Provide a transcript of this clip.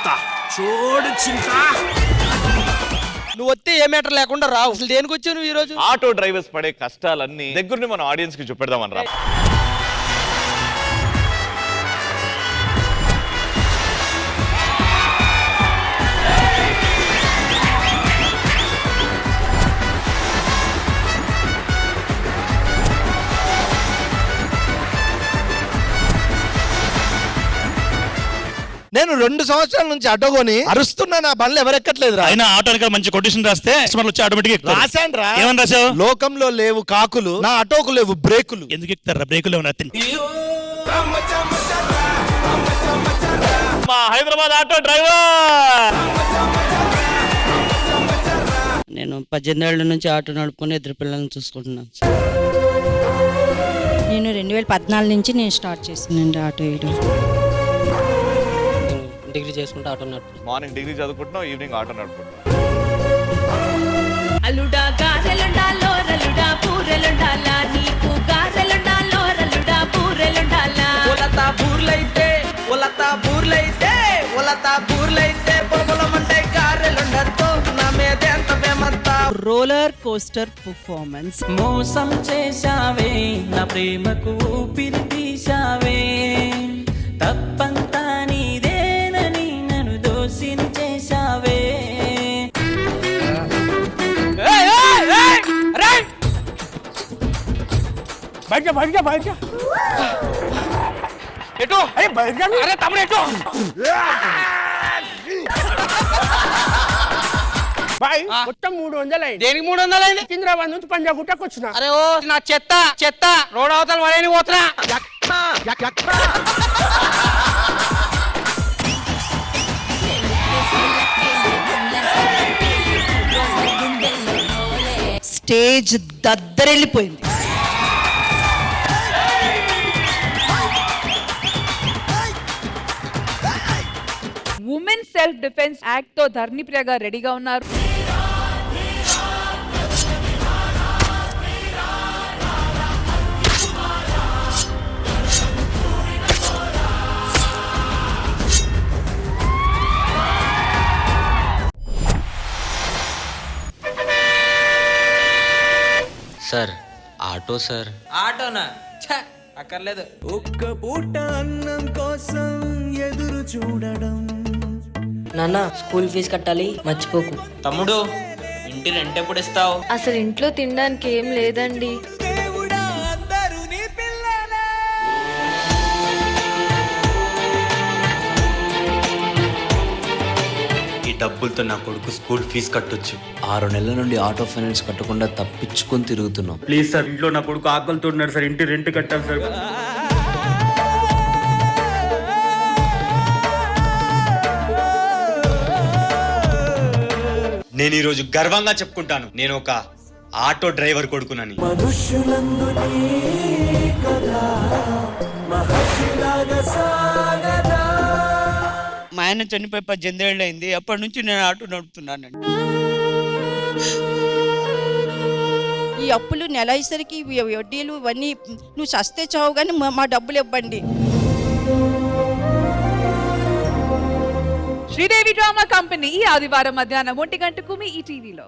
చింతా చూడు చింతా. నువ్వు వస్తే ఏ మ్యాటర్ లేకుండా రావు. అసలు దేనికి వచ్చావు నువ్వు ఈ రోజు? ఆటో డ్రైవర్స్ పడే కష్టాలన్నీ దగ్గరుండి మన ఆడియన్స్ కి చూపెడదామని రా. నేను 2 సంవత్సరాల నుంచి ఆటో కొని అరుస్తున్నా, నా బండ్లు ఎవరెక్కట్లేదు రా. అయినా ఆటో వెనకాల మంచి కొటేషన్ రాస్తే కస్టమర్లు వచ్చి ఆటోమేటిక్ రాశాను రా. ఏమని రాసావు? లోకంలో లేవు కాకులు, నా ఆటోకు లేవు బ్రేకులు. ఎందుకు ఎక్కుతారా బ్రేకులు? మా హైదరాబాద్ ఆటో డ్రైవర్. నేను 18 ఏళ్ల నుంచి ఆటో నడుపుకొని 2 పిల్లల్ని చూసుకుంటున్నాను. నేను 2014 నుంచి నేను స్టార్ట్ చేసానండి ఆటో వేయడం. డిగ్రీ చేసుకుంటూ ఆటో నడుపు. మార్నింగ్ డిగ్రీ చదువుకుంటున్నావు, ఈవినింగ్ ఆటో నడుపుకుంటున్నావు. అలుడా గారెలుండా లోరలుడా పూరెలుండాలా, నీకు గారెలుండా లోరలుడా పూరెలుండాలా. ఒలతా బూర్లైతే పొలమంటే గారెలుండతో నా మీద ఎంత ప్రేమంతా. Roller coaster performance. మోసం చేశావే, నా ప్రేమకు ఊపిరి తీశావే, తప్పంతా నీదేనని నన్ను దోషిని చేశావే. ఎటు? అరే తమ్ముడు ఎటు? మొత్తం 300 అయింది. దేనికి 300 అయింది? సికింద్రాబాద్ నుంచి పంజాగుట్టకు వచ్చిన. అరే ఓ నా చెత్త రోడ్ అవతల పడేని పోతున్నా. స్టేజ్ దద్దరెళ్ళిపోయింది. ఉమెన్ సెల్ఫ్ డిఫెన్స్ యాక్ట్ తో ధర్నిప్రియ గారు రెడీగా ఉన్నారు. Sir auto sir. ఆటోనా? ఛ, అక్కర్లేదు. ఒక్క పూట అన్నం కోసం ఎదురు చూడడం. నాన్న స్కూల్ ఫీజు కట్టాలి మర్చిపోకు. తమ్ముడు ఇంటి రెంట్ ఎప్పుడు ఇస్తావు? అసలు ఇంట్లో తినడానికి ఏం లేదండి. దేవుడా అందరూ నీ పిల్లలే. ఈ డబ్బులతో నా కొడుకు స్కూల్ ఫీజు కట్టొచ్చు. 6 నెలల నుండి ఆటో ఫైనాన్స్ కట్టకుండా తప్పించుకొని తిరుగుతున్నాం. ప్లీజ్ సార్, ఇంట్లో నా కొడుకు ఆకలితో ఉన్నాడు సార్, ఇంటి రెంట్ కట్టాలి సార్. నేను ఈరోజు గర్వంగా చెప్పుకుంటాను, నేను ఒక ఆటో డ్రైవర్ కొడుకునని. మా ఆయన చనిపోయి 18 ఏళ్ళు అయింది. అప్పటి నుంచి నేను ఆటో నడుపుతున్నానండి. ఈ అప్పులు నెలసరికి వడ్డీలు ఇవన్నీ నువ్వు సస్తే చావు కానీ మా డబ్బులు ఇవ్వండి. శ్రీదేవి డ్రామా కంపెనీ ఈ ఆదివారం మధ్యాహ్నం 1 గంటకు మీ ఈ టీవీలో.